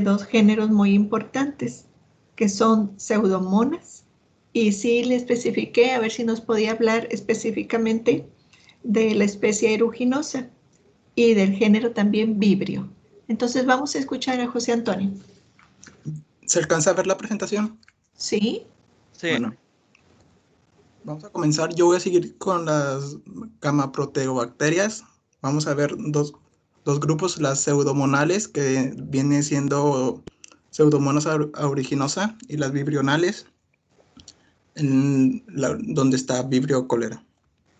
dos géneros muy importantes, que son Pseudomonas, y sí le especifiqué, a ver si nos podía hablar específicamente de la especie eruginosa y del género también Vibrio. Entonces vamos a escuchar a José Antonio. ¿Se alcanza a ver la presentación? ¿Sí? Sí. Bueno, vamos a comenzar. Yo voy a seguir con las gamaproteobacterias. Vamos a ver dos grupos, las pseudomonales, que viene siendo Pseudomonas aeruginosa, y las vibrionales, donde está Vibrio cholera.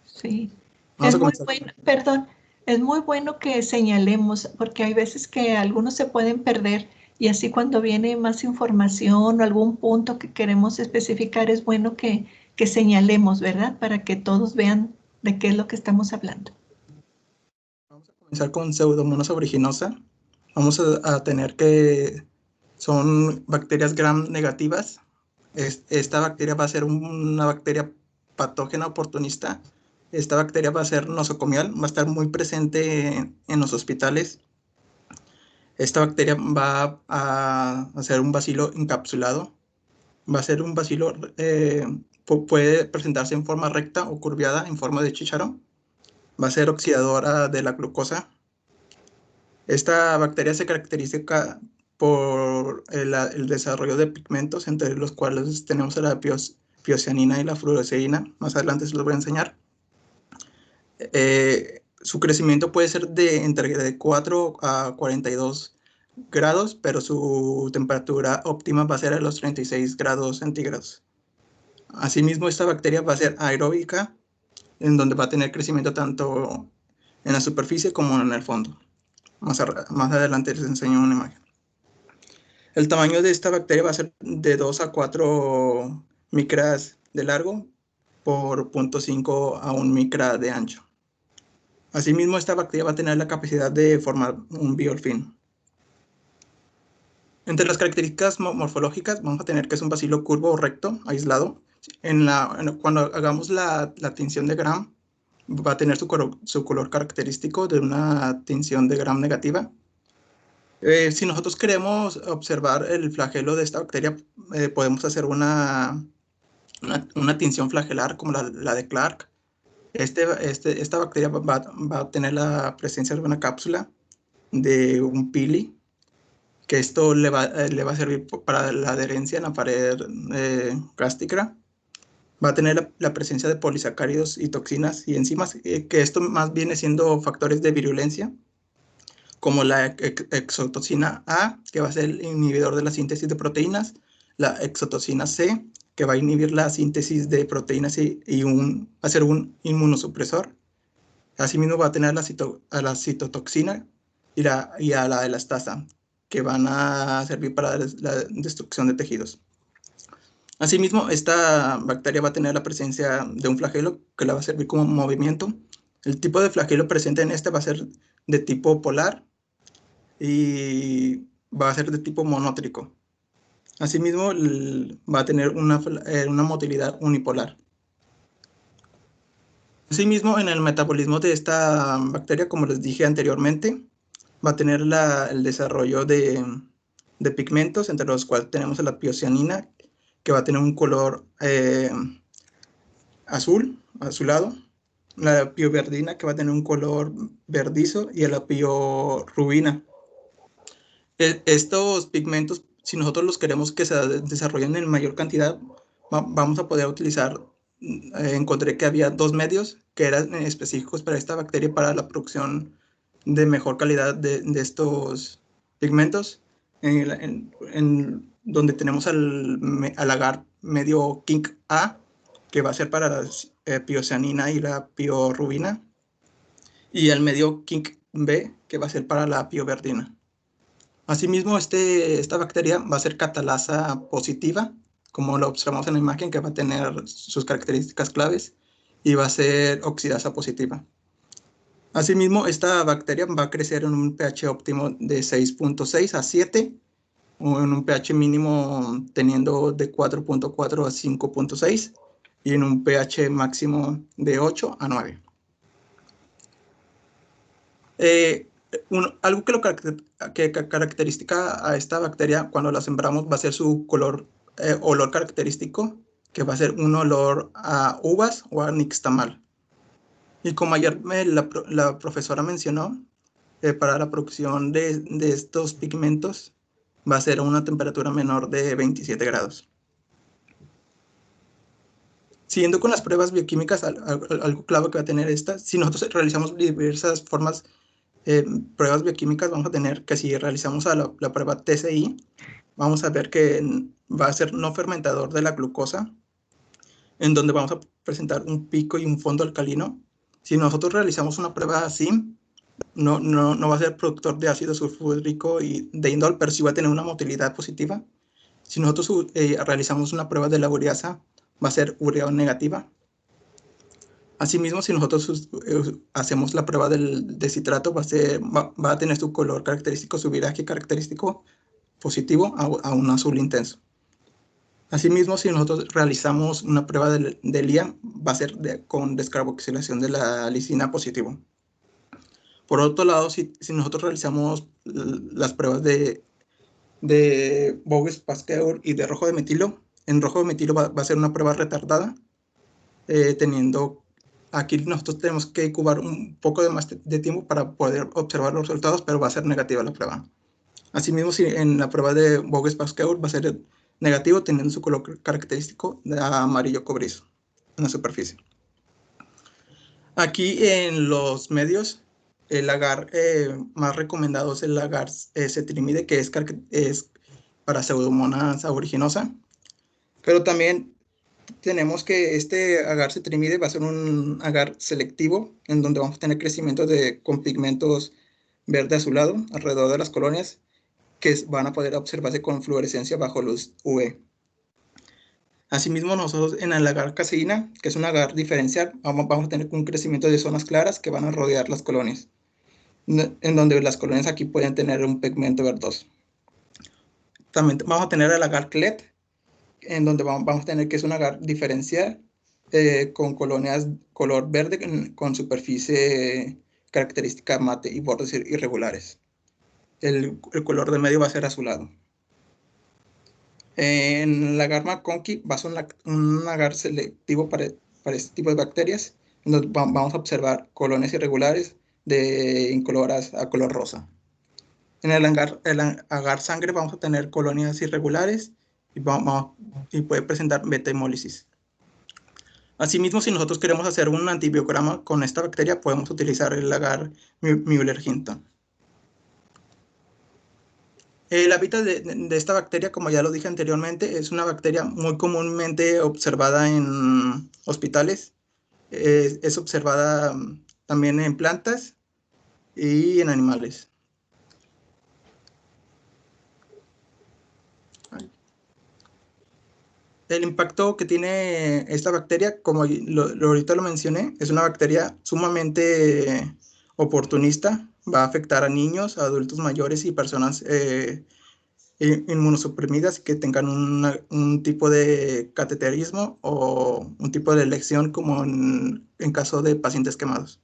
Sí. Vamos Es a muy comenzar. bueno, perdón, es muy bueno que señalemos, porque hay veces que algunos se pueden perder y así cuando viene más información o algún punto que queremos especificar, es bueno que señalemos, ¿verdad? Para que todos vean de qué es lo que estamos hablando. Vamos a comenzar con Pseudomonas aeruginosa. Vamos a tener que son bacterias gram negativas. Esta bacteria va a ser una bacteria patógena oportunista. Esta bacteria va a ser nosocomial, va a estar muy presente en los hospitales. Esta bacteria va a hacer un bacilo encapsulado. Va a ser un bacilo, puede presentarse en forma recta o curviada, en forma de chícharo. Va a ser oxidadora de la glucosa. Esta bacteria se caracteriza por el desarrollo de pigmentos, entre los cuales tenemos la piocianina y la fluoresceína. Más adelante se los voy a enseñar. Su crecimiento puede ser entre 4 a 42 grados, pero su temperatura óptima va a ser a los 36 grados centígrados. Asimismo, esta bacteria va a ser aeróbica, en donde va a tener crecimiento tanto en la superficie como en el fondo. Más adelante les enseño una imagen. El tamaño de esta bacteria va a ser de 2 a 4 micras de largo por 0.5 a 1 micra de ancho. Asimismo, esta bacteria va a tener la capacidad de formar un biofilm. Entre las características morfológicas vamos a tener que es un bacilo curvo o recto, aislado. Cuando hagamos la tinción de Gram, va a tener su color característico de una tinción de Gram negativa. Si nosotros queremos observar el flagelo de esta bacteria, podemos hacer una tinción flagelar como la de Clark. Esta bacteria va a tener la presencia de una cápsula de un pili, que esto le va a servir para la adherencia en la pared gástrica. Va a tener la presencia de polisacáridos y toxinas y enzimas, que esto más viene siendo factores de virulencia, como la exotoxina A, que va a ser el inhibidor de la síntesis de proteínas, la exotoxina C, que va a inhibir la síntesis de proteínas y va a ser un inmunosupresor. Asimismo va a tener a la citotoxina y a la elastasa, que van a servir para la destrucción de tejidos. Asimismo, esta bacteria va a tener la presencia de un flagelo que la va a servir como movimiento. El tipo de flagelo presente en este va a ser de tipo polar y va a ser de tipo monótrico. Asimismo, va a tener una motilidad unipolar. Asimismo, en el metabolismo de esta bacteria, como les dije anteriormente, va a tener el desarrollo de pigmentos, entre los cuales tenemos la piocianina, que va a tener un color azulado, la pioverdina, que va a tener un color verdizo, y la piorubina. Estos pigmentos, si nosotros los queremos que se desarrollen en mayor cantidad, vamos a poder utilizar, encontré que había dos medios que eran específicos para esta bacteria para la producción de mejor calidad de estos pigmentos, donde tenemos al agar medio KINK A, que va a ser para la piocianina y la piorubina, y el medio KINK B, que va a ser para la pioverdina. Asimismo, esta bacteria va a ser catalasa positiva, como lo observamos en la imagen, que va a tener sus características claves, y va a ser oxidasa positiva. Asimismo, esta bacteria va a crecer en un pH óptimo de 6.6 a 7, o en un pH mínimo teniendo de 4.4 a 5.6, y en un pH máximo de 8 a 9. algo que caracteriza a esta bacteria cuando la sembramos va a ser su olor característico, que va a ser un olor a uvas o a nixtamal. Y como ayer la profesora mencionó, para la producción de estos pigmentos va a ser a una temperatura menor de 27 grados. Siguiendo con las pruebas bioquímicas, algo clave que va a tener esta, si nosotros realizamos diversas formas, pruebas bioquímicas, vamos a tener que si realizamos la prueba TCI, vamos a ver que va a ser no fermentador de la glucosa, en donde vamos a presentar un pico y un fondo alcalino. Si nosotros realizamos una prueba así, no va a ser productor de ácido sulfúrico y de indol, pero sí va a tener una motilidad positiva. Si nosotros realizamos una prueba de la ureasa, va a ser urea negativa. Asimismo, si nosotros hacemos la prueba de citrato, va a tener su color característico, su viraje característico positivo a un azul intenso. Asimismo, si nosotros realizamos una prueba de LIA, va a ser con descarboxilación de la lisina positivo. Por otro lado, si nosotros realizamos las pruebas de Voges-Pasteur y de rojo de metilo, en rojo de metilo va a ser una prueba retardada, aquí nosotros tenemos que cubar un poco de más de tiempo para poder observar los resultados, pero va a ser negativa la prueba. Asimismo, si en la prueba de Voges-Pasteur va a ser negativo, teniendo su color característico de amarillo cobrizo en la superficie. Aquí en los medios, el agar más recomendado es el agar cetrimide, que es para Pseudomonas aeruginosa. Pero también tenemos que este agar cetrimide va a ser un agar selectivo, en donde vamos a tener crecimiento con pigmentos verde azulado alrededor de las colonias, que van a poder observarse con fluorescencia bajo luz UV. Asimismo, nosotros en el agar caseína, que es un agar diferencial, vamos a tener un crecimiento de zonas claras que van a rodear las colonias, en donde las colonias aquí pueden tener un pigmento verdoso. También vamos a tener el agar CLET, en donde vamos a tener que es un agar diferencial con colonias color verde con superficie característica mate y bordes irregulares. El color de medio va a ser azulado. En el agar McConkey va a ser un agar selectivo para este tipo de bacterias, donde vamos a observar colonias irregulares de incoloras a color rosa. En el agar sangre vamos a tener colonias irregulares y puede presentar beta-hemólisis. Asimismo, si nosotros queremos hacer un antibiograma con esta bacteria, podemos utilizar el agar Müller-Hinton. El hábitat de esta bacteria, como ya lo dije anteriormente, es una bacteria muy comúnmente observada en hospitales. Es observada también en plantas y en animales. El impacto que tiene esta bacteria, como ahorita lo mencioné, es una bacteria sumamente oportunista. Va a afectar a niños, a adultos mayores y personas inmunosuprimidas que tengan un tipo de cateterismo o un tipo de elección como en caso de pacientes quemados.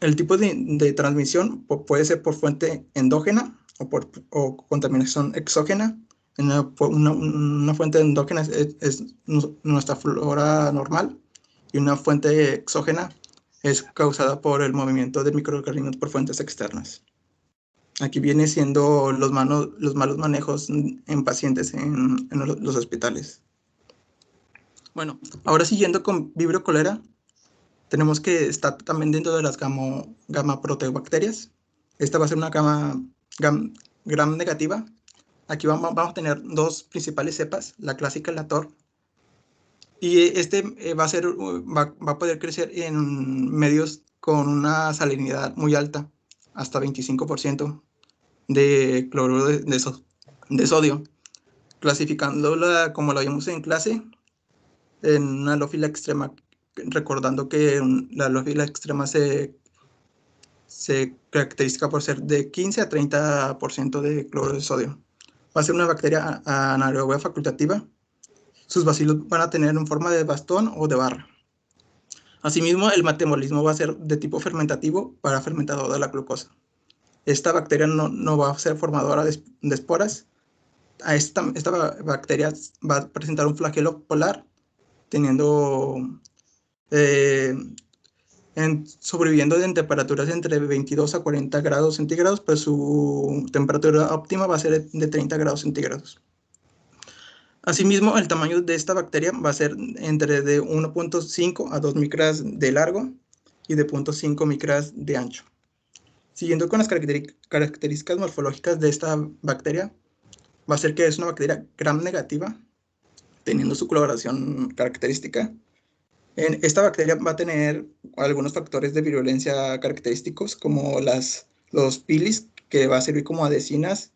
El tipo de transmisión puede ser por fuente endógena o contaminación exógena. Una fuente endógena es nuestra flora normal y una fuente exógena es causada por el movimiento de microorganismos por fuentes externas. Aquí viene siendo los malos manejos en pacientes en los hospitales. Bueno, ahora siguiendo con Vibrio cholera, tenemos que estar también dentro de las gamma proteobacterias. Esta va a ser una gram negativa. Aquí vamos a tener dos principales cepas, la clásica y la TOR. Y va a poder crecer en medios con una salinidad muy alta, hasta 25% de cloruro de sodio, clasificándola como la vimos en clase, en una halófila extrema, recordando que la halófila extrema se caracteriza por ser de 15 a 30% de cloruro de sodio. Va a ser una bacteria anaerobia facultativa. Sus bacilos van a tener en forma de bastón o de barra. Asimismo, el metabolismo va a ser de tipo fermentativo para fermentador de la glucosa. Esta bacteria no va a ser formadora de esporas. Esta bacteria va a presentar un flagelo polar, sobreviviendo en temperaturas entre 22 a 40 grados centígrados, pero su temperatura óptima va a ser de 30 grados centígrados. Asimismo, el tamaño de esta bacteria va a ser entre de 1.5 a 2 micras de largo y de 0.5 micras de ancho. Siguiendo con las características morfológicas de esta bacteria, va a ser que es una bacteria gram negativa, teniendo su coloración característica. Esta bacteria va a tener algunos factores de virulencia característicos, como los pilis, que va a servir como adhesinas,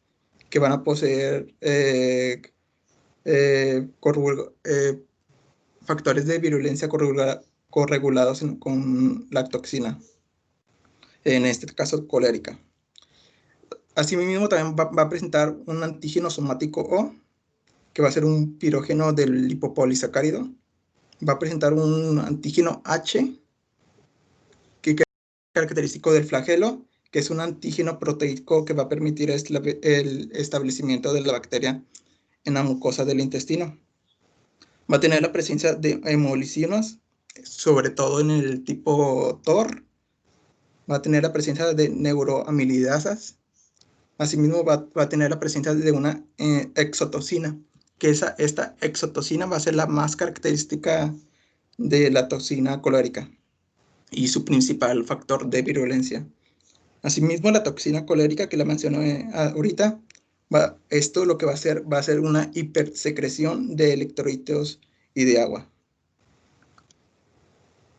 que van a poseer factores de virulencia corregulados con la toxina, en este caso colérica. Asimismo, también va a presentar un antígeno somático O, que va a ser un pirógeno del lipopolisacárido. Va a presentar un antígeno H, que es característico del flagelo, que es un antígeno proteico que va a permitir el establecimiento de la bacteria en la mucosa del intestino. Va a tener la presencia de hemolicinos, sobre todo en el tipo TOR. Va a tener la presencia de neuroamilidasas. Asimismo, va a tener la presencia de una exotoxina, que esta exotoxina va a ser la más característica de la toxina colérica y su principal factor de virulencia. Asimismo, la toxina colérica que la mencioné ahorita, esto lo que va a ser una hipersecreción de electrolitos y de agua.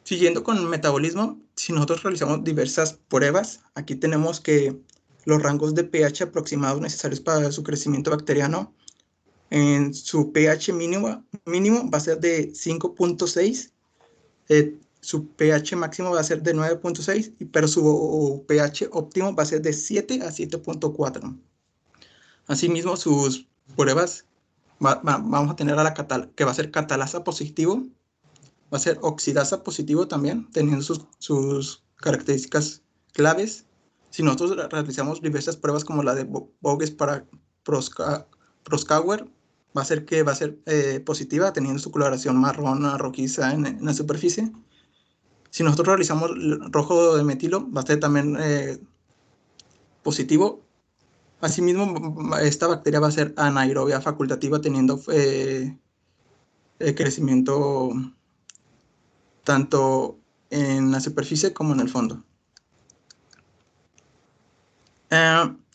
Siguiendo con el metabolismo, si nosotros realizamos diversas pruebas, aquí tenemos que los rangos de pH aproximados necesarios para su crecimiento bacteriano, en su pH mínimo va a ser de 5.6, su pH máximo va a ser de 9.6, pero su pH óptimo va a ser de 7 a 7.4. Asimismo, sus pruebas vamos a tener que va a ser catalasa positivo, va a ser oxidasa positivo también, teniendo sus características claves. Si nosotros realizamos diversas pruebas como la de Voges para Proskauer, va a ser positiva, teniendo su coloración marrón a rojiza en la superficie. Si nosotros realizamos rojo de metilo, va a ser también positivo. Asimismo, esta bacteria va a ser anaerobia facultativa, teniendo crecimiento tanto en la superficie como en el fondo.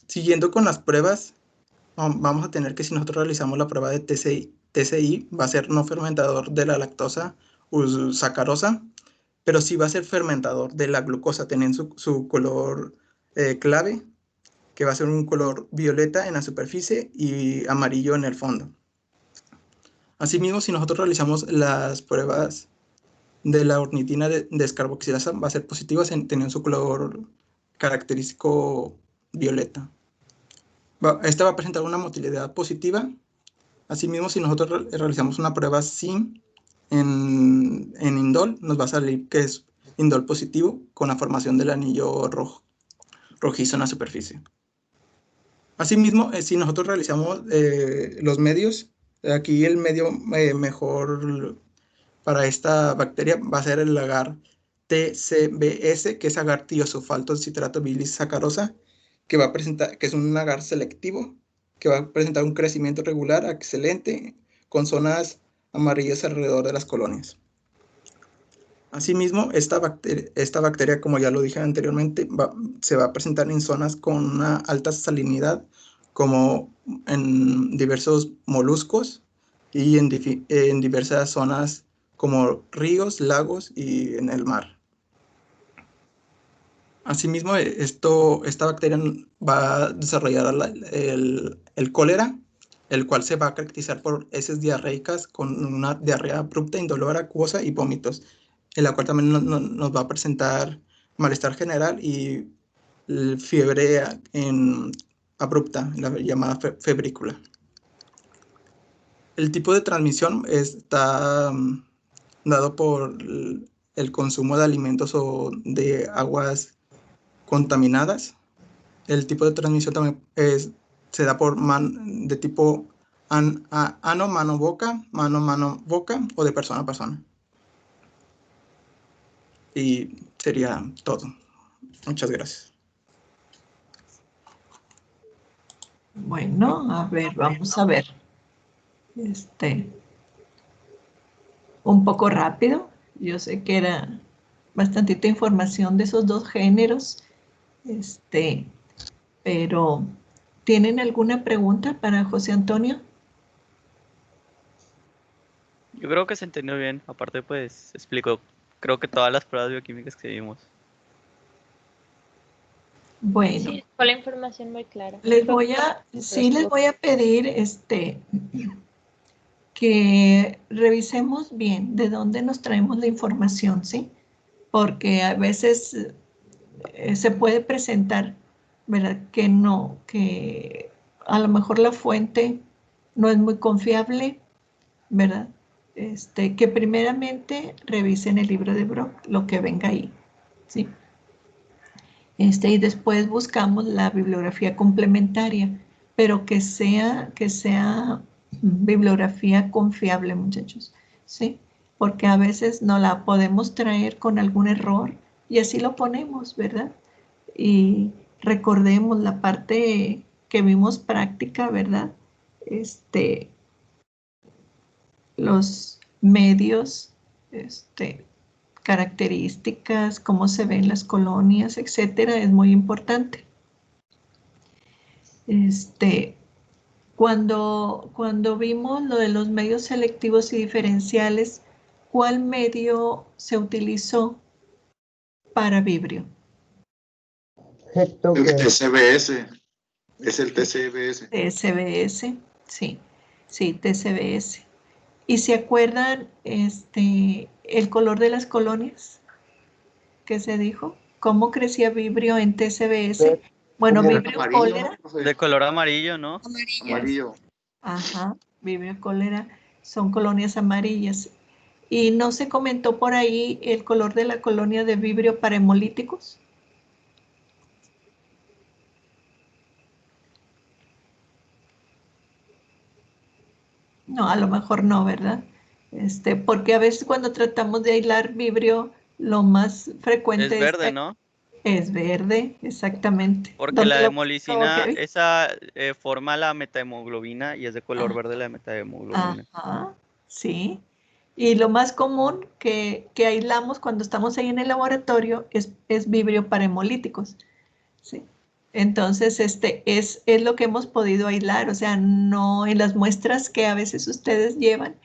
Siguiendo con las pruebas, vamos a tener que si nosotros realizamos la prueba de TCI va a ser no fermentador de la lactosa o sacarosa, pero sí va a ser fermentador de la glucosa, teniendo su color clave, que va a ser un color violeta en la superficie y amarillo en el fondo. Asimismo, si nosotros realizamos las pruebas de la ornitina descarboxilasa, va a ser positiva teniendo su color característico violeta. Esta va a presentar una motilidad positiva. Asimismo, si nosotros realizamos una prueba SIM en indol, nos va a salir que es indol positivo con la formación del anillo rojizo en la superficie. Asimismo, si nosotros realizamos los medios, aquí el medio mejor para esta bacteria va a ser el agar TCBS, que es agar tiosulfato citrato bilis sacarosa, que es un agar selectivo, que va a presentar un crecimiento regular, excelente, con zonas amarillas alrededor de las colonias. Asimismo, esta bacteria, como ya lo dije anteriormente, se va a presentar en zonas con una alta salinidad, como en diversos moluscos y en diversas zonas como ríos, lagos y en el mar. Asimismo, esta bacteria va a desarrollar el cólera, el cual se va a caracterizar por heces diarreicas con una diarrea abrupta, indolora, acuosa y vómitos, en la cual también nos va a presentar malestar general y fiebre abrupta, la llamada febrícula. El tipo de transmisión está dado por el consumo de alimentos o de aguas contaminadas. El tipo de transmisión también se da por de tipo ano, mano, boca, mano, boca o de persona a persona. Y sería todo. Muchas gracias. Bueno, a ver, vamos a ver. Un poco rápido. Yo sé que era bastantita información de esos dos géneros. Pero ¿tienen alguna pregunta para José Antonio? Yo creo que se entendió bien. Aparte, pues, explicó, creo que todas las pruebas bioquímicas que vimos. Bueno, Sí, fue la información muy clara. les voy a pedir que revisemos bien de dónde nos traemos la información, ¿sí? Porque a veces se puede presentar, ¿verdad? Que a lo mejor la fuente no es muy confiable, ¿verdad? Que primeramente revisen el libro de Brock, lo que venga ahí, ¿sí? Y después buscamos la bibliografía complementaria, pero que sea bibliografía confiable, muchachos, ¿sí? Porque a veces no la podemos traer con algún error y así lo ponemos, ¿verdad? Y recordemos la parte que vimos práctica, ¿verdad? Los medios, características, cómo se ven las colonias, etcétera, es muy importante. Cuando vimos lo de los medios selectivos y diferenciales, ¿cuál medio se utilizó para Vibrio? El TCBS, es el TCBS. TCBS, sí, TCBS. ¿Y se acuerdan el color de las colonias que se dijo? ¿Cómo crecía Vibrio en TCBS? Bueno, Vibrio cólera. De color amarillo, ¿no? Amarillo. Ajá, Vibrio cólera son colonias amarillas. ¿Y no se comentó por ahí el color de la colonia de Vibrio para hemolíticos? No, a lo mejor no, ¿verdad? Porque a veces cuando tratamos de aislar Vibrio, lo más frecuente Es verde, ¿no? es verde, exactamente. Porque ¿Dónde la lo buscó, hemolicina, Kevin? esa forma la metahemoglobina y es de color verde la metahemoglobina. Ajá, sí. Y lo más común que aislamos cuando estamos ahí en el laboratorio es Vibrio para hemolíticos, ¿sí? Entonces, es lo que hemos podido aislar, o sea, no en las muestras que a veces ustedes llevan,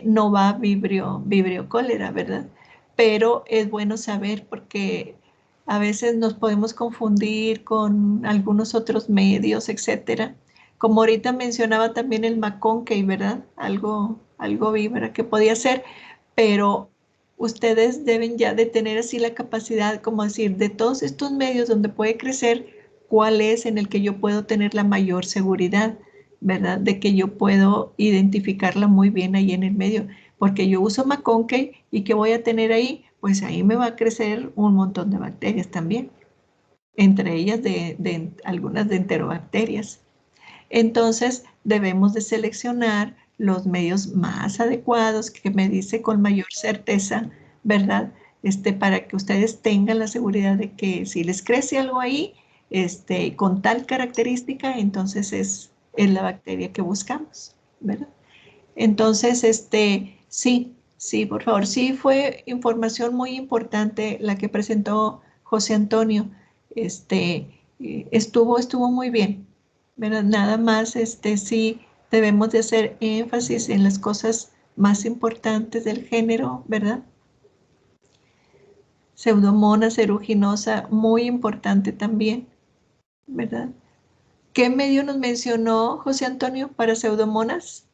no va vibrio cólera, ¿verdad? Pero es bueno saber porque a veces nos podemos confundir con algunos otros medios, etcétera. Como ahorita mencionaba también el McConkey, ¿verdad? Algo vibra que podía ser, pero ustedes deben ya de tener así la capacidad, como decir, de todos estos medios donde puede crecer, cuál es en el que yo puedo tener la mayor seguridad, ¿verdad? De que yo puedo identificarla muy bien ahí en el medio, porque yo uso McConkey y ¿qué voy a tener ahí? Pues ahí me va a crecer un montón de bacterias también, entre ellas de algunas de enterobacterias. Entonces debemos de seleccionar los medios más adecuados que me dice con mayor certeza, ¿verdad? Para que ustedes tengan la seguridad de que si les crece algo ahí, con tal característica, entonces es la bacteria que buscamos, ¿verdad? Entonces, sí, por favor, sí fue información muy importante la que presentó José Antonio. Estuvo muy bien, ¿verdad? Nada más, sí debemos de hacer énfasis en las cosas más importantes del género, ¿verdad? Pseudomonas aeruginosa, muy importante también, ¿verdad? ¿Qué medio nos mencionó José Antonio para pseudomonas?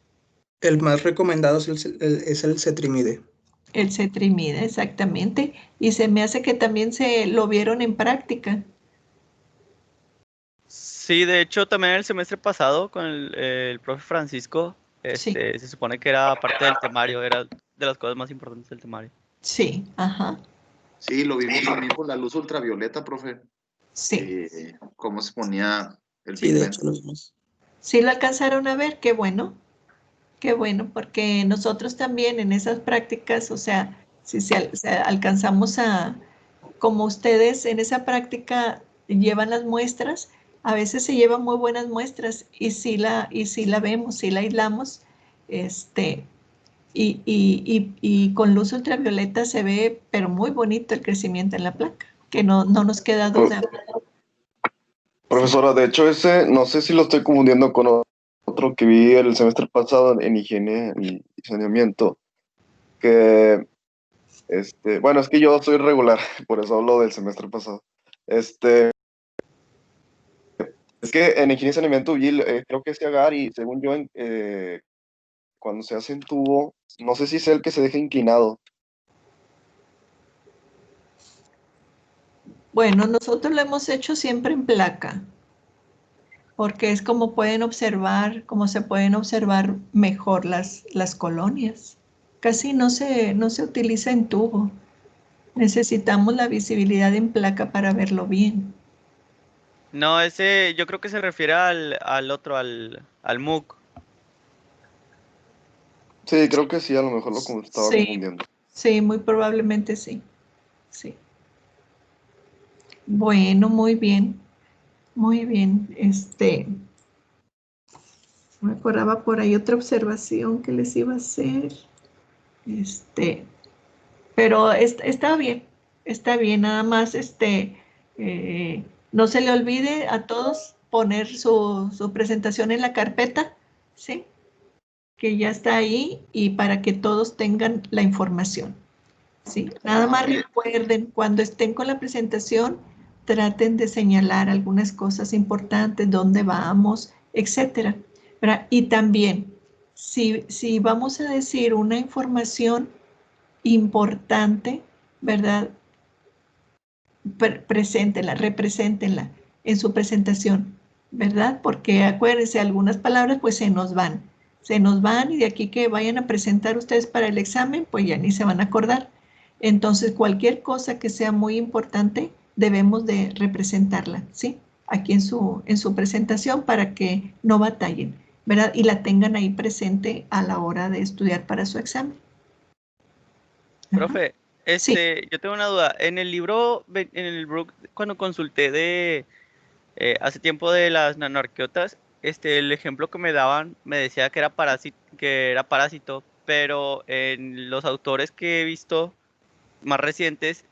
El más recomendado es el cetrimide. El cetrimida, exactamente. Y se me hace que también se lo vieron en práctica. Sí, de hecho, también el semestre pasado con el profe Francisco, Sí. se supone que era parte del temario, era de las cosas más importantes del temario. Sí, ajá. Sí, lo vimos también con la luz ultravioleta, profe. Sí. Cómo se ponía el Sí, de pigmento. hecho lo vimos. Sí lo alcanzaron a ver, qué bueno, porque nosotros también en esas prácticas, o sea, si alcanzamos a, como ustedes en esa práctica llevan las muestras, a veces se llevan muy buenas muestras y si la vemos, si la aislamos, este, y con luz ultravioleta se ve, pero muy bonito el crecimiento en la placa, que no nos queda duda. Profesora, de hecho ese, no sé si lo estoy confundiendo con otro que vi el semestre pasado en higiene y saneamiento, que, bueno, es que yo soy regular, por eso hablo del semestre pasado. Es que en higiene y saneamiento vi, creo que es agar y según yo, cuando se hace en tubo, no sé si es el que se deja inclinado. Bueno, nosotros lo hemos hecho siempre en placa, porque es como pueden observar, como se pueden observar mejor las colonias. Casi no se utiliza en tubo. Necesitamos la visibilidad en placa para verlo bien. No, ese yo creo que se refiere al otro, al MOOC. Sí, creo que sí, a lo mejor lo estaba Sí, confundiendo. sí, muy probablemente sí. Sí. Bueno, muy bien. Muy bien. Me acordaba por ahí otra observación que les iba a hacer. Este, pero está bien, nada más, no se le olvide a todos poner su presentación en la carpeta, ¿sí? Que ya está ahí y para que todos tengan la información, ¿sí? Nada más recuerden, cuando estén con la presentación, traten de señalar algunas cosas importantes, dónde vamos, etcétera, ¿verdad? Y también, si vamos a decir una información importante, ¿verdad? Preséntenla, represéntenla en su presentación, ¿verdad? Porque acuérdense, algunas palabras pues se nos van y de aquí que vayan a presentar ustedes para el examen, pues ya ni se van a acordar. Entonces, cualquier cosa que sea muy importante, debemos de representarla, ¿sí? Aquí en su presentación para que no batallen, ¿verdad? Y la tengan ahí presente a la hora de estudiar para su examen. Profe, Sí. yo tengo una duda. En el libro, en el book, cuando consulté hace tiempo de las nanoarqueotas, el ejemplo que me daban me decía que era parásito, pero en los autores que he visto más recientes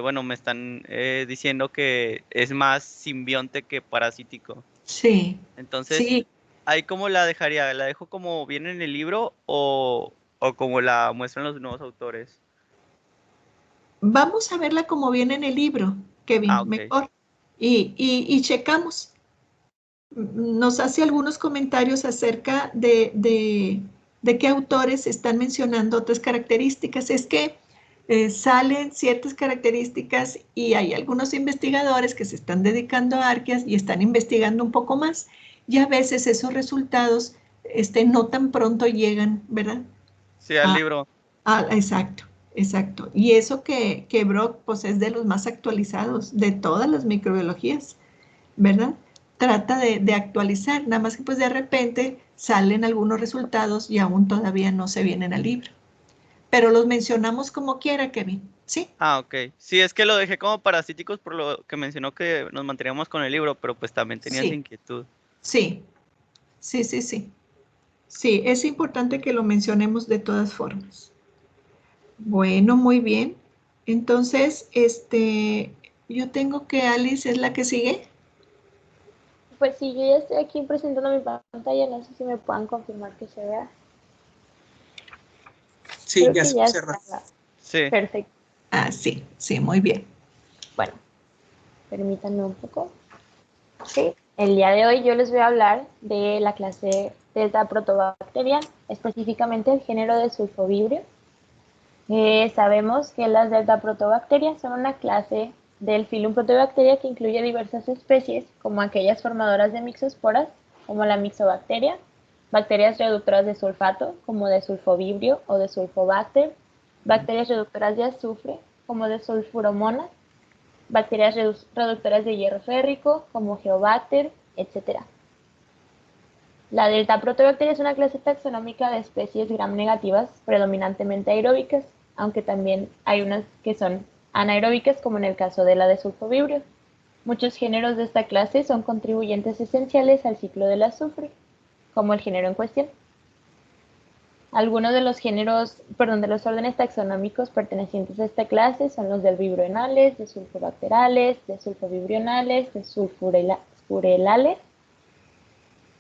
bueno, me están diciendo que es más simbionte que parasítico. Sí, Entonces, sí, ¿ahí cómo la dejaría? ¿La dejo como viene en el libro o como la muestran los nuevos autores? vamos a verla como viene en el libro, Ah, Kevin, ok. mejor. Y checamos. Nos hace algunos comentarios acerca de qué autores están mencionando otras características. Es que salen ciertas características y hay algunos investigadores que se están dedicando a arqueas y están investigando un poco más. Y a veces esos resultados no tan pronto llegan, ¿verdad? Sí, al libro. Exacto, exacto. Y eso que Brock pues es de los más actualizados de todas las microbiologías, ¿verdad? Trata de actualizar, nada más que pues de repente salen algunos resultados y aún todavía no se vienen al libro. Pero los mencionamos como quiera, Kevin, ¿sí? Ah, ok. Sí, es que lo dejé como parasíticos por lo que mencionó que nos manteníamos con el libro, pero pues también tenía esa Sí, inquietud. sí, sí, sí, sí. Sí, es importante que lo mencionemos de todas formas. Bueno, muy bien. Entonces, yo tengo que Alice es la que sigue. Pues sí, yo ya estoy aquí presentando mi pantalla, no sé si me puedan confirmar que se vea. Sí, Creo ya que se ya observa. está. Sí. Perfecto. Ah, sí, sí, muy bien. Bueno, permítanme un poco. Sí, el día de hoy yo les voy a hablar de la clase Delta Protobacteria, específicamente el género de sulfovibrio. Sabemos que las Delta Protobacterias son una clase del filum Protobacteria que incluye diversas especies, como aquellas formadoras de mixosporas, como la mixobacteria, bacterias reductoras de sulfato, como de sulfovibrio o de sulfobacter, bacterias reductoras de azufre, como desulfuromonas, bacterias reductoras de hierro férrico, como Geobacter, etc. La delta protobacteria es una clase taxonómica de especies gram negativas, predominantemente aeróbicas, aunque también hay unas que son anaeróbicas, como en el caso de la desulfovibrio. Muchos géneros de esta clase son contribuyentes esenciales al ciclo del azufre, como el género en cuestión. Algunos de los de los órdenes taxonómicos pertenecientes a esta clase son los del vibrionales, desulfobacterales, desulfovibrionales, desulfurelales,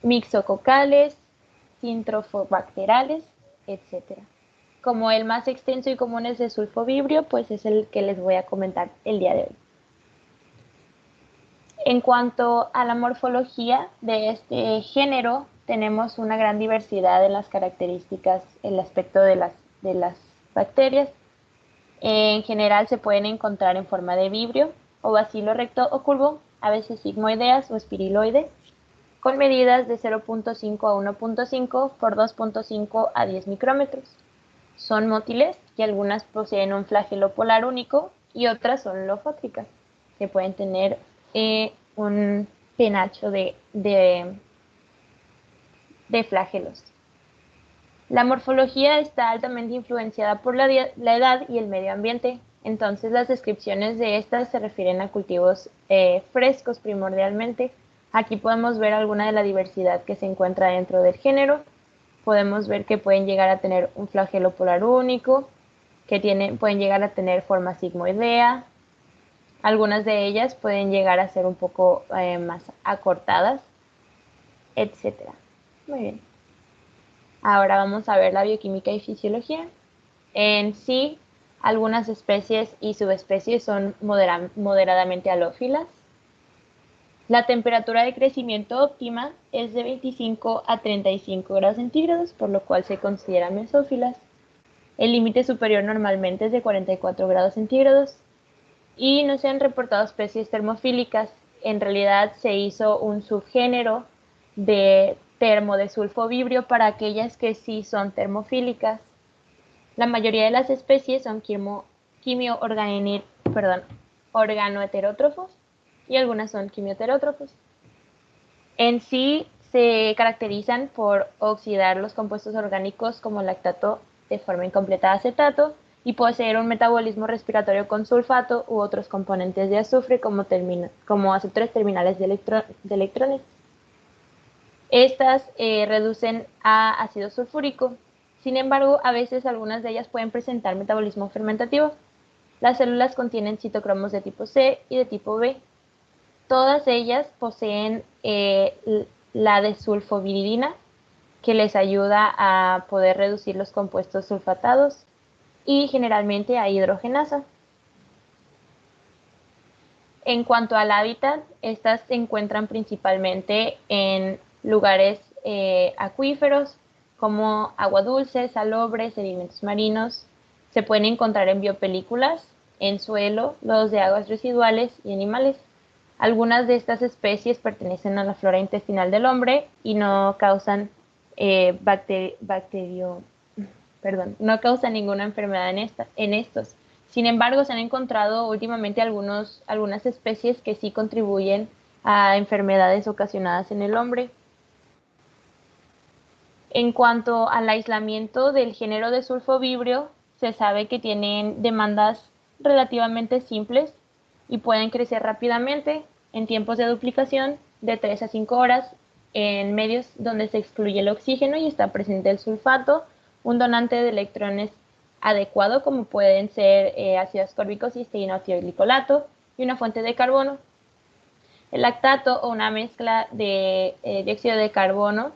mixococales, sintrofobacterales, etc. Como el más extenso y común es desulfovibrio, pues es el que les voy a comentar el día de hoy. En cuanto a la morfología de este género, tenemos una gran diversidad en las características, el aspecto de las bacterias. En general se pueden encontrar en forma de vibrio o bacilo recto o curvo, a veces sigmoideas o espiriloides, con medidas de 0.5 a 1.5 por 2.5 a 10 micrómetros. Son mótiles y algunas poseen un flagelo polar único y otras son lofótricas, que pueden tener un penacho de flagelos. La morfología está altamente influenciada por la edad y el medio ambiente, entonces las descripciones de estas se refieren a cultivos frescos primordialmente. Aquí podemos ver alguna de la diversidad que se encuentra dentro del género. Podemos ver que pueden llegar a tener un flagelo polar único, que pueden llegar a tener forma sigmoidea. Algunas de ellas pueden llegar a ser un poco más acortadas, etc. Muy bien. Ahora vamos a ver la bioquímica y fisiología. En sí, algunas especies y subespecies son moderadamente halófilas. La temperatura de crecimiento óptima es de 25 a 35 grados centígrados, por lo cual se consideran mesófilas. El límite superior normalmente es de 44 grados centígrados. Y no se han reportado especies termofílicas. En realidad se hizo un subgénero de termodesulfovibrio para aquellas que sí son termofílicas. La mayoría de las especies son organoheterótrofos y algunas son quimioterótrofos. En sí se caracterizan por oxidar los compuestos orgánicos como lactato de forma incompleta a acetato y poseer un metabolismo respiratorio con sulfato u otros componentes de azufre como aceptores terminales de electrones. Estas reducen a ácido sulfúrico. Sin embargo, a veces algunas de ellas pueden presentar metabolismo fermentativo. Las células contienen citocromos de tipo C y de tipo B. Todas ellas poseen la desulfoviridina, que les ayuda a poder reducir los compuestos sulfatados, y generalmente a hidrogenasa. En cuanto al hábitat, estas se encuentran principalmente en lugares acuíferos como agua dulce, salobre, sedimentos marinos. Se pueden encontrar en biopelículas, en suelo, lodos de aguas residuales y animales. Algunas de estas especies pertenecen a la flora intestinal del hombre y no causan no causan ninguna enfermedad en estos. Sin embargo, se han encontrado últimamente algunas especies que sí contribuyen a enfermedades ocasionadas en el hombre. En cuanto al aislamiento del género desulfovibrio, se sabe que tienen demandas relativamente simples y pueden crecer rápidamente en tiempos de duplicación de 3 a 5 horas en medios donde se excluye el oxígeno y está presente el sulfato, un donante de electrones adecuado como pueden ser ácido ascórbico, cisteína o tioglicolato y una fuente de carbono. El lactato o una mezcla de dióxido de carbono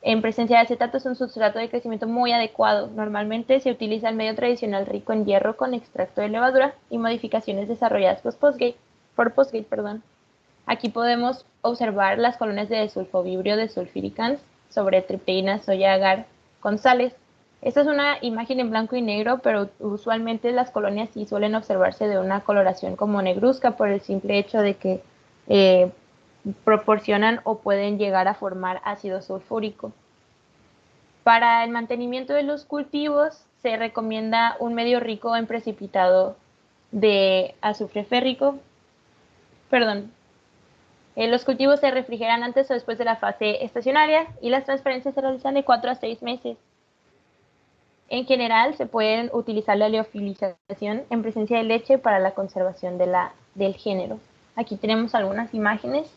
en presencia de acetato es un sustrato de crecimiento muy adecuado. Normalmente se utiliza el medio tradicional rico en hierro con extracto de levadura y modificaciones desarrolladas por Postgate. Aquí podemos observar las colonias de desulfovibrio desulfiricans sobre tripteína, soya, agar con sales. Esta es una imagen en blanco y negro, pero usualmente las colonias sí suelen observarse de una coloración como negruzca por el simple hecho de que proporcionan o pueden llegar a formar ácido sulfúrico. Para el mantenimiento de los cultivos se recomienda un medio rico en precipitado de azufre férrico. Perdón. Los cultivos se refrigeran antes o después de la fase estacionaria y las transferencias se realizan de 4 a 6 meses. En general, se pueden utilizar la liofilización en presencia de leche para la conservación del género. Aquí tenemos algunas imágenes.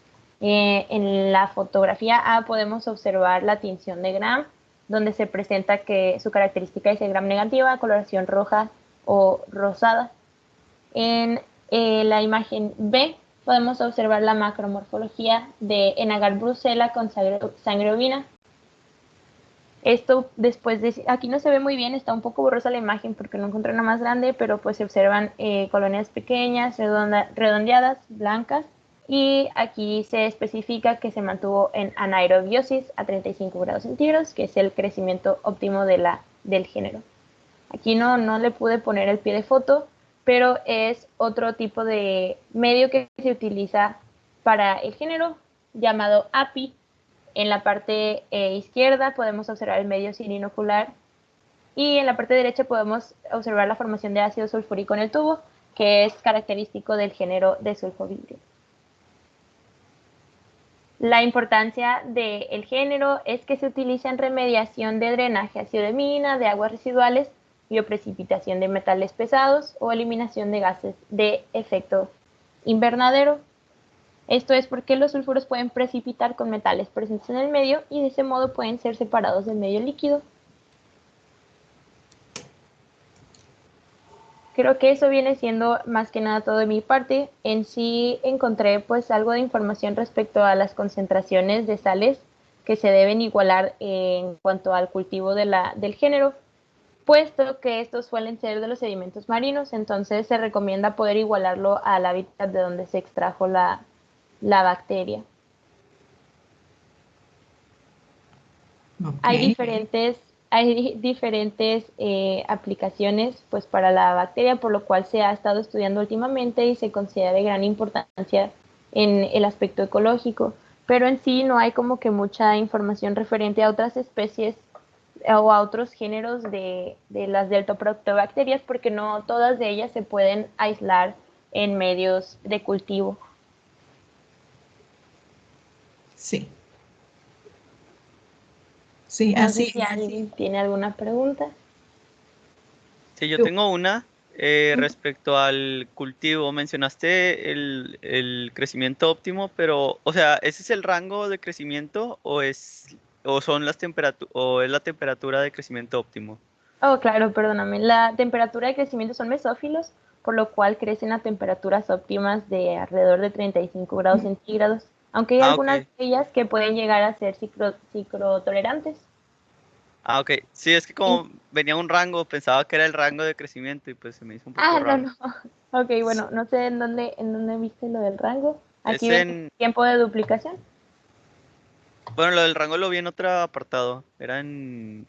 En la fotografía A podemos observar la tinción de Gram, donde se presenta que su característica es el Gram negativa, coloración roja o rosada. En la imagen B podemos observar la macromorfología de Enagar brucella con sangre ovina. Esto después de, aquí no se ve muy bien, está un poco borrosa la imagen porque no encontré una más grande, pero pues se observan colonias pequeñas, redondeadas, blancas, y aquí se especifica que se mantuvo en anaerobiosis a 35 grados centígrados, que es el crecimiento óptimo del género. Aquí no le pude poner el pie de foto, pero es otro tipo de medio que se utiliza para el género llamado API. En la parte izquierda podemos observar el medio sin inocular y en la parte derecha podemos observar la formación de ácido sulfúrico en el tubo, que es característico del género de sulfovibrio. La importancia del género es que se utiliza en remediación de drenaje ácido de mina, de aguas residuales, bioprecipitación de metales pesados o eliminación de gases de efecto invernadero. Esto es porque los sulfuros pueden precipitar con metales presentes en el medio y de ese modo pueden ser separados del medio líquido. Creo que eso viene siendo más que nada todo de mi parte. En sí encontré pues algo de información respecto a las concentraciones de sales que se deben igualar en cuanto al cultivo del género, puesto que estos suelen ser de los sedimentos marinos, entonces se recomienda poder igualarlo al hábitat de donde se extrajo la bacteria. Okay. Hay diferentes aplicaciones pues, para la bacteria, por lo cual se ha estado estudiando últimamente y se considera de gran importancia en el aspecto ecológico, pero en sí no hay como que mucha información referente a otras especies o a otros géneros de las deltoproctobacterias, porque no todas de ellas se pueden aislar en medios de cultivo. Sí. Sí, no así. sé si alguien tiene alguna pregunta. Sí, yo tengo una respecto al cultivo. Mencionaste el crecimiento óptimo, pero, o sea, ¿ese es el rango de crecimiento o son o es la temperatura de crecimiento óptimo? Oh, claro, perdóname. La temperatura de crecimiento son mesófilos, por lo cual crecen a temperaturas óptimas de alrededor de 35 grados centígrados, aunque hay algunas de ellas que pueden llegar a ser ciclotolerantes. Ah, ok. Sí, es que como venía un rango, pensaba que era el rango de crecimiento y pues se me hizo un poco raro. No. Ok, bueno, no sé en dónde viste lo del rango. Aquí Es ven tiempo de duplicación. Bueno, lo del rango lo vi en otro apartado. Era en...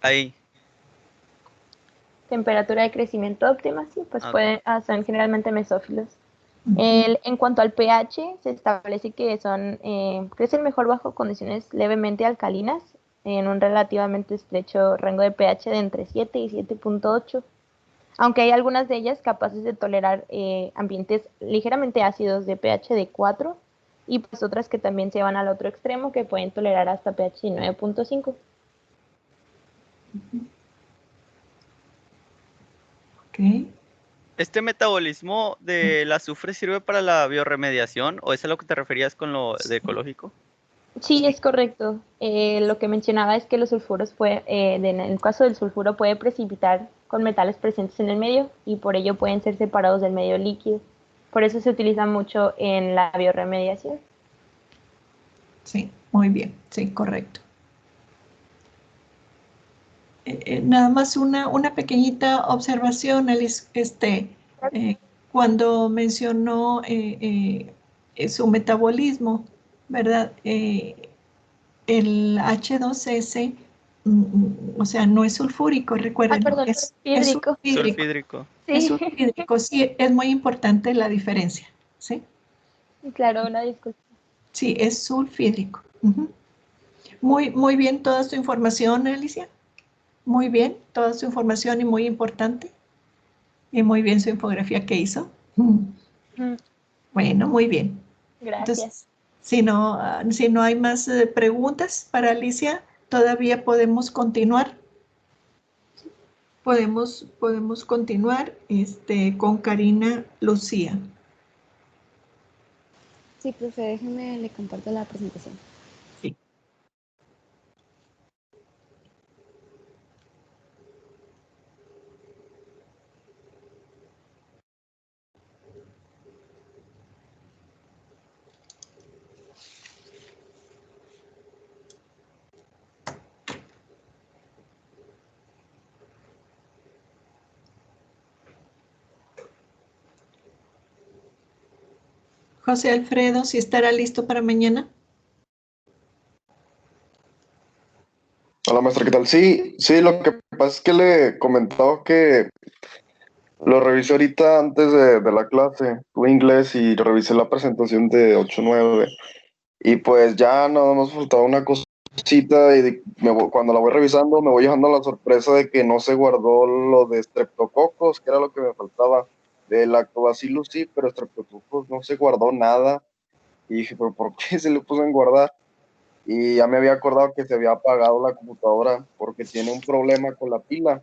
Ahí. Temperatura de crecimiento óptima, sí, pues son generalmente mesófilos. En cuanto al pH, se establece que crecen mejor bajo condiciones levemente alcalinas, en un relativamente estrecho rango de pH de entre 7 y 7.8, aunque hay algunas de ellas capaces de tolerar ambientes ligeramente ácidos de pH de 4, y pues otras que también se van al otro extremo, que pueden tolerar hasta pH de 9.5. Okay. ¿Este metabolismo del azufre sirve para la biorremediación o es a lo que te referías con lo de ecológico? Sí, es correcto. Lo que mencionaba es que los sulfuros en el caso del sulfuro puede precipitar con metales presentes en el medio y por ello pueden ser separados del medio líquido. Por eso se utiliza mucho en la biorremediación. Sí, muy bien, sí, correcto. Nada más una pequeñita observación, Alice, cuando mencionó su metabolismo, ¿verdad? El H2S, o sea, no es sulfúrico, recuerden, perdón, es sulfídrico. Sulfídrico. Sí. Es sulfídrico, sí, es muy importante la diferencia, ¿sí? Claro, una disculpa. Sí, es sulfídrico. Muy bien toda su información, Alicia. Muy bien toda su información y muy importante. Y muy bien su infografía que hizo. Bueno, muy bien. Entonces, Gracias. si no hay más preguntas para Alicia, todavía podemos continuar. Podemos continuar con Karina Lucía. Sí, profe, déjeme, le comparto la presentación. Sí. José Alfredo, si estará listo para mañana. Hola, maestra, ¿qué tal? Sí, lo que pasa es que le comentaba que lo revisé ahorita antes de la clase, tuve inglés y revisé la presentación de 8-9 y pues ya nada más faltaba una cosita y cuando la voy revisando me voy dejando la sorpresa de que no se guardó lo de streptococos, que era lo que me faltaba. De lactobacillus sí, pero streptococos no se guardó nada y dije, pero ¿por qué se le puso en guardar? Y ya me había acordado que se había apagado la computadora porque tiene un problema con la pila.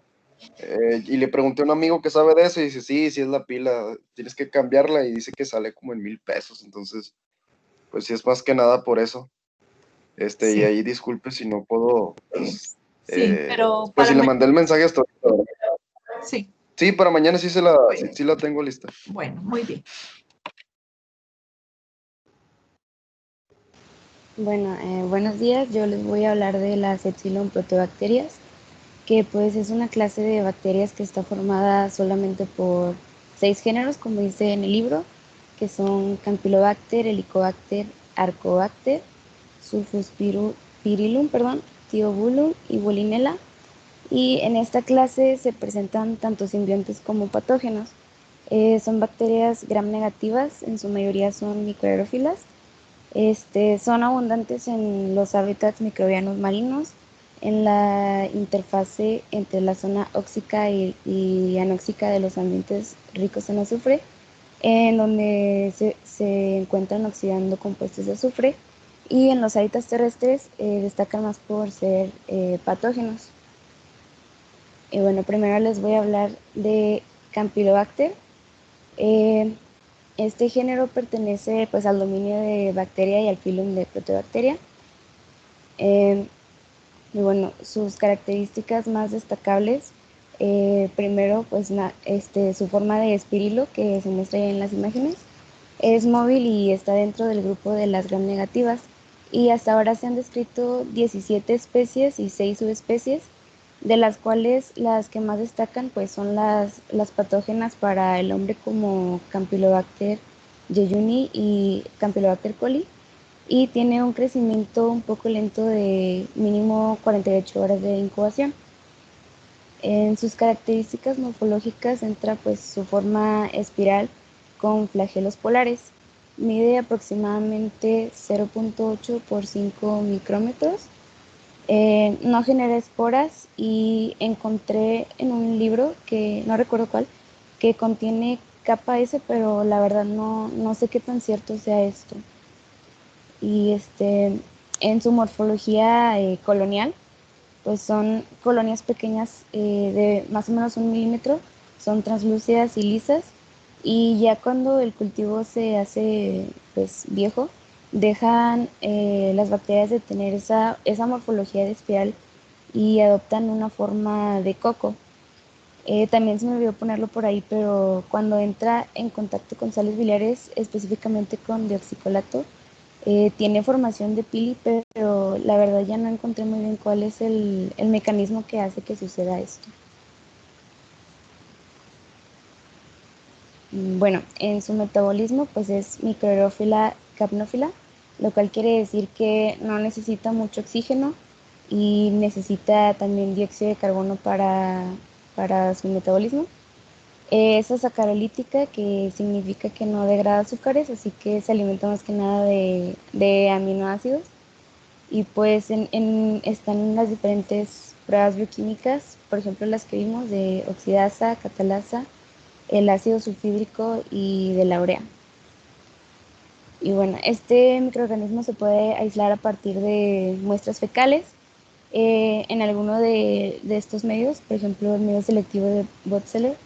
Y le pregunté a un amigo que sabe de eso y dice, sí, sí es la pila, tienes que cambiarla y dice que sale como en 1,000 pesos. Entonces, pues sí es más que nada por eso. Sí. Y ahí disculpe si no puedo, Sí, pero pues para si le mandé el mensaje hasta ahorita. Sí, Sí, para mañana sí sí la tengo lista. bueno, muy bien. Bueno, buenos días. Yo les voy a hablar de las Epsilon Protobacterias, que pues es una clase de bacterias que está formada solamente por 6 géneros, como dice en el libro, que son Campylobacter, Helicobacter, Arcobacter, Sulfospirillum, Thiobulum y Bollinella. Y en esta clase se presentan tanto simbiontes como patógenos. Son bacterias gram negativas, en su mayoría son microaerófilas. Son abundantes en los hábitats microbianos marinos, en la interfase entre la zona óxica y anóxica de los ambientes ricos en azufre, en donde se encuentran oxidando compuestos de azufre, y en los hábitats terrestres destacan más por ser patógenos. Bueno, primero les voy a hablar de Campylobacter. Este género pertenece pues al dominio de bacteria y al filum de protobacteria. Y bueno, sus características más destacables, primero pues su forma de espirilo, que se muestra ahí en las imágenes, es móvil y está dentro del grupo de las gram negativas, y hasta ahora se han descrito 17 especies y 6 subespecies, de las cuales las que más destacan pues son las patógenas para el hombre, como Campylobacter jejuni y Campylobacter coli, y tiene un crecimiento un poco lento de mínimo 48 horas de incubación. En sus características morfológicas entra pues su forma espiral con flagelos polares. Mide aproximadamente 0.8 por 5 micrómetros. No genera esporas, y encontré en un libro, que no recuerdo cuál, que contiene capa S, pero la verdad no sé qué tan cierto sea esto. Y en su morfología colonial, pues son colonias pequeñas de más o menos 1 milímetro, son translúcidas y lisas, y ya cuando el cultivo se hace pues viejo, dejan las bacterias de tener esa morfología de espiral y adoptan una forma de coco. También se me olvidó ponerlo por ahí, pero cuando entra en contacto con sales biliares, específicamente con deoxicolato, tiene formación de pili, pero la verdad ya no encontré muy bien cuál es el mecanismo que hace que suceda esto. Bueno, en su metabolismo pues es microaerófila capnófila, lo cual quiere decir que no necesita mucho oxígeno y necesita también dióxido de carbono para su metabolismo. Es azacarolítica, que significa que no degrada azúcares, así que se alimenta más que nada de aminoácidos. Y pues están las diferentes pruebas bioquímicas, por ejemplo las que vimos de oxidasa, catalasa, el ácido sulfídrico y de la urea. Y bueno, este microorganismo se puede aislar a partir de muestras fecales en alguno de estos medios, por ejemplo el medio selectivo de Botzeller.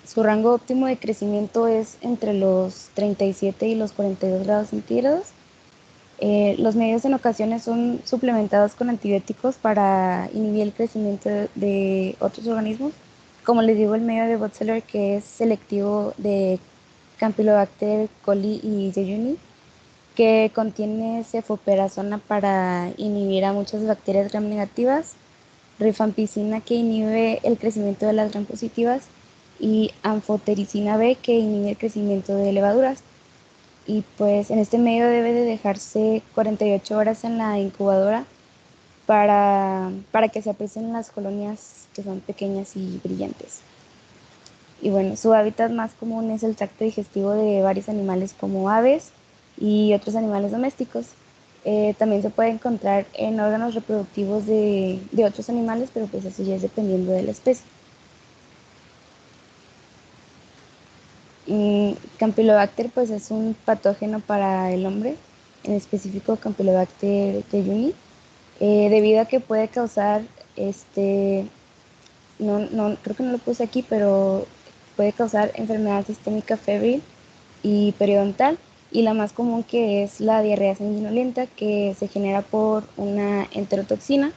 Su rango óptimo de crecimiento es entre los 37 y los 42 grados centígrados. Los medios en ocasiones son suplementados con antibióticos para inhibir el crecimiento de otros organismos. Como les digo, el medio de Botzeller, que es selectivo de Campylobacter coli y Yeyuni, que contiene cefoperazona para inhibir a muchas bacterias gram negativas, rifampicina, que inhibe el crecimiento de las gram positivas, y anfotericina B, que inhibe el crecimiento de levaduras. Y pues en este medio debe de dejarse 48 horas en la incubadora para que se aprecien las colonias, que son pequeñas y brillantes. Y bueno, su hábitat más común es el tracto digestivo de varios animales como aves y otros animales domésticos. También se puede encontrar en órganos reproductivos de otros animales, pero pues eso ya es dependiendo de la especie. Campylobacter pues es un patógeno para el hombre, en específico Campylobacter jejuni, debido a que puede causar, creo que no lo puse aquí, pero puede causar enfermedad sistémica febril y periodontal, y la más común, que es la diarrea sanguinolenta, que se genera por una enterotoxina.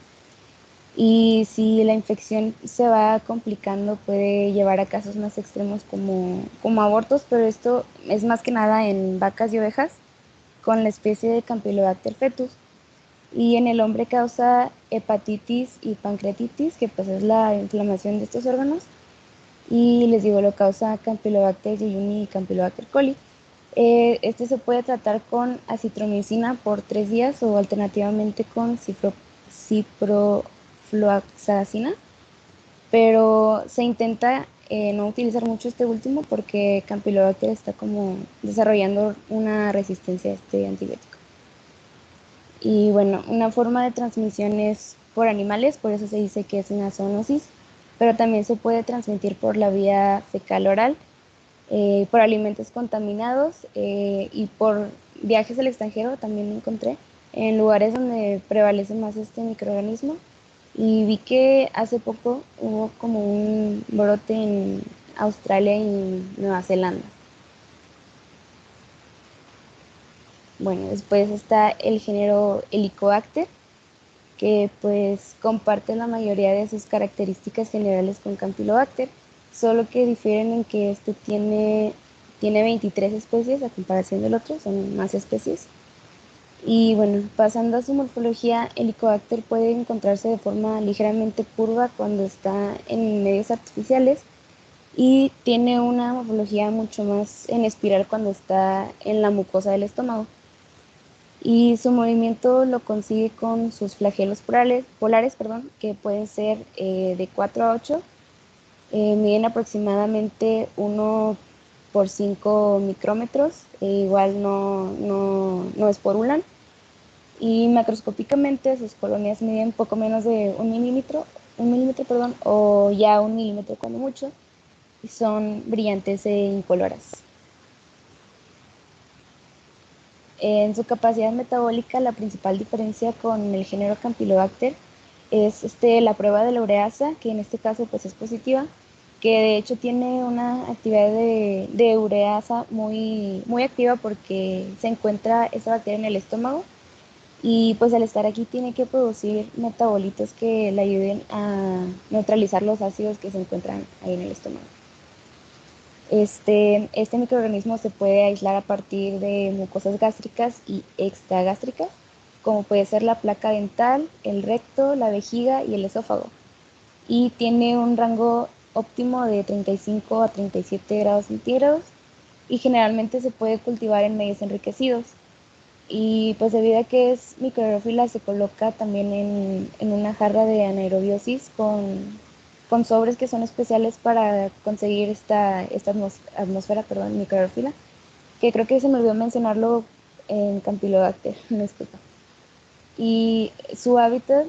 Y si la infección se va complicando, puede llevar a casos más extremos como abortos, pero esto es más que nada en vacas y ovejas con la especie de Campylobacter fetus. Y en el hombre causa hepatitis y pancreatitis, que pues es la inflamación de estos órganos. Y les digo, lo causa Campylobacter jejuni y Campylobacter coli. Este se puede tratar con acitromicina por 3 días o alternativamente con ciprofloxacina, pero se intenta no utilizar mucho este último porque Campylobacter está como desarrollando una resistencia a este antibiótico. Y bueno, una forma de transmisión es por animales, por eso se dice que es una zoonosis, pero también se puede transmitir por la vía fecal oral, por alimentos contaminados y por viajes al extranjero. También encontré en lugares donde prevalece más este microorganismo, y vi que hace poco hubo como un brote en Australia y Nueva Zelanda. Bueno, después está el género Helicobacter, que pues comparte la mayoría de sus características generales con Campylobacter, solo que difieren en que este tiene 23 especies a comparación del otro, son más especies. Y bueno, pasando a su morfología, Helicobacter puede encontrarse de forma ligeramente curva cuando está en medios artificiales, y tiene una morfología mucho más en espiral cuando está en la mucosa del estómago. Y su movimiento lo consigue con sus flagelos polares, que pueden ser de 4 a 8, miden aproximadamente 1 por 5 micrómetros, igual no esporulan, y macroscópicamente sus colonias miden poco menos de un milímetro, o ya 1 milímetro cuando mucho, y son brillantes e incoloras. En su capacidad metabólica, la principal diferencia con el género Campylobacter es la prueba de la ureasa, que en este caso pues es positiva, que de hecho tiene una actividad de ureasa muy, muy activa porque se encuentra esa bacteria en el estómago, y pues al estar aquí tiene que producir metabolitos que le ayuden a neutralizar los ácidos que se encuentran ahí en el estómago. Este microorganismo se puede aislar a partir de mucosas gástricas y extragástricas, como puede ser la placa dental, el recto, la vejiga y el esófago. Y tiene un rango óptimo de 35 a 37 grados centígrados, y generalmente se puede cultivar en medios enriquecidos. Y pues debido a que es microaerófila, se coloca también en una jarra de anaerobiosis con con sobres que son especiales para conseguir esta atmósfera, perdón, microfila, que creo que se me olvidó mencionarlo en Campylobacter, me explico. Y su hábitat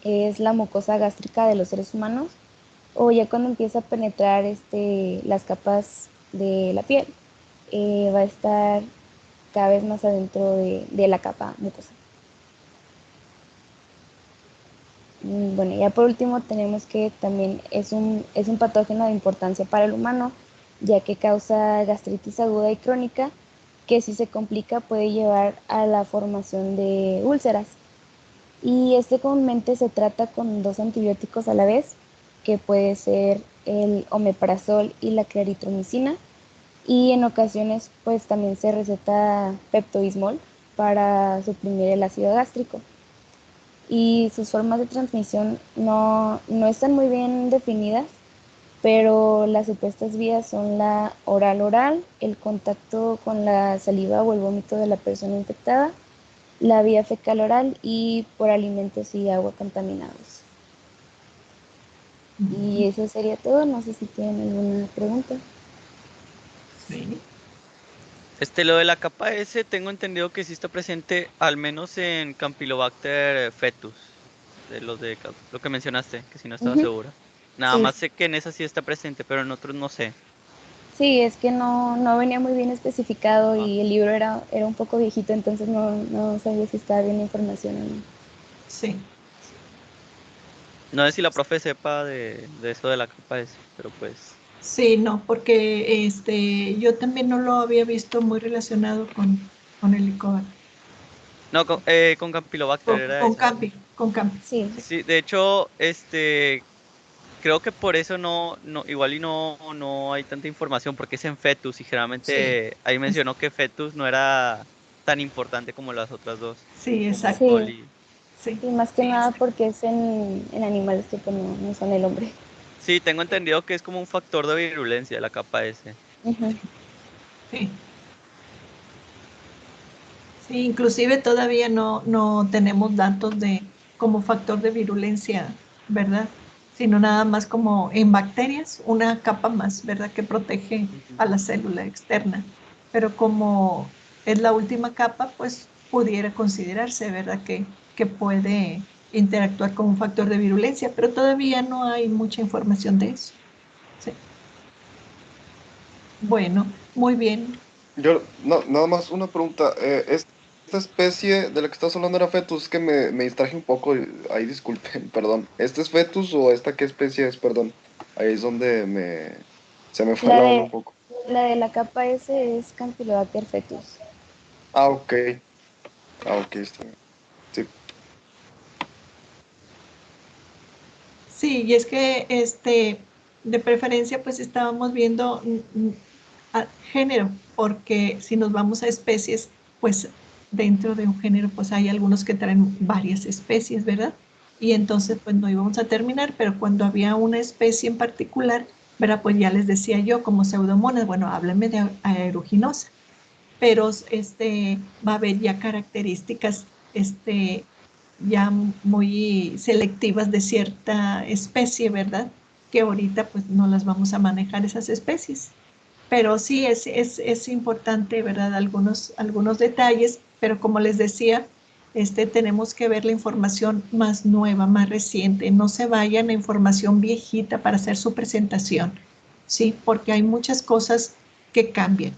es la mucosa gástrica de los seres humanos, o ya cuando empieza a penetrar las capas de la piel, va a estar cada vez más adentro de la capa mucosa. Bueno, ya por último tenemos que también es un patógeno de importancia para el humano, ya que causa gastritis aguda y crónica, que si se complica puede llevar a la formación de úlceras. Y comúnmente se trata con 2 antibióticos a la vez, que puede ser el omeprazol y la claritromicina, y en ocasiones pues también se receta pepto-bismol para suprimir el ácido gástrico. Y sus formas de transmisión no están muy bien definidas, pero las supuestas vías son la oral-oral, el contacto con la saliva o el vómito de la persona infectada, la vía fecal oral y por alimentos y agua contaminados. Y eso sería todo. No sé si tienen alguna pregunta. Sí. Lo de la capa S, tengo entendido que sí está presente, al menos en Campylobacter fetus, de lo que mencionaste, que si no estaba segura. Nada Sí. más sé que en esa sí está presente, pero en otros no sé. Sí, es que no venía muy bien especificado y el libro era un poco viejito, entonces no sabía si estaba bien la información o no. Sí. No sé si la profe sepa de eso de la capa S, pero pues... Sí, no, porque yo también no lo había visto muy relacionado con el Helicobacter. No, con Campylobacter era Con esa. Campi, con Campi. Sí. Sí, de hecho, creo que por eso igual y no hay tanta información, porque es en fetus, y generalmente ahí mencionó que fetus no era tan importante como las otras dos. Sí, Como exacto. coli. Sí. Sí, más que nada porque es en animales que pues, no son el hombre. Sí, tengo entendido que es como un factor de virulencia la capa S. Ujú. Sí. Sí, inclusive todavía no tenemos datos de como factor de virulencia, ¿verdad? Sino nada más como en bacterias, una capa más, ¿verdad? Que protege a la célula externa. Pero como es la última capa, pues pudiera considerarse, ¿verdad? Que puede interactuar con un factor de virulencia, pero todavía no hay mucha información de eso. Sí. Bueno, muy bien. Yo, no, nada más una pregunta. Esta especie de la que estás hablando era fetus, es que me distraje un poco, ahí disculpen, perdón. ¿Este es fetus o esta qué especie es? Perdón. Ahí es donde se me fue La la onda un de, poco. la de la capa S es Campylobacter fetus. Ah, ok. Ah, ok, está bien. Sí. Sí, y es que de preferencia pues estábamos viendo género, porque si nos vamos a especies, pues dentro de un género pues hay algunos que traen varias especies, ¿verdad? Y entonces pues no íbamos a terminar, pero cuando había una especie en particular, ¿verdad? Pues ya les decía yo como pseudomonas, bueno, háblenme de aeruginosa, pero va a haber ya características ya muy selectivas de cierta especie, ¿verdad? Que ahorita pues no las vamos a manejar esas especies. Pero sí es importante, ¿verdad? Algunos detalles, pero como les decía, tenemos que ver la información más nueva, más reciente. No se vayan a información viejita para hacer su presentación, ¿sí? Porque hay muchas cosas que cambian.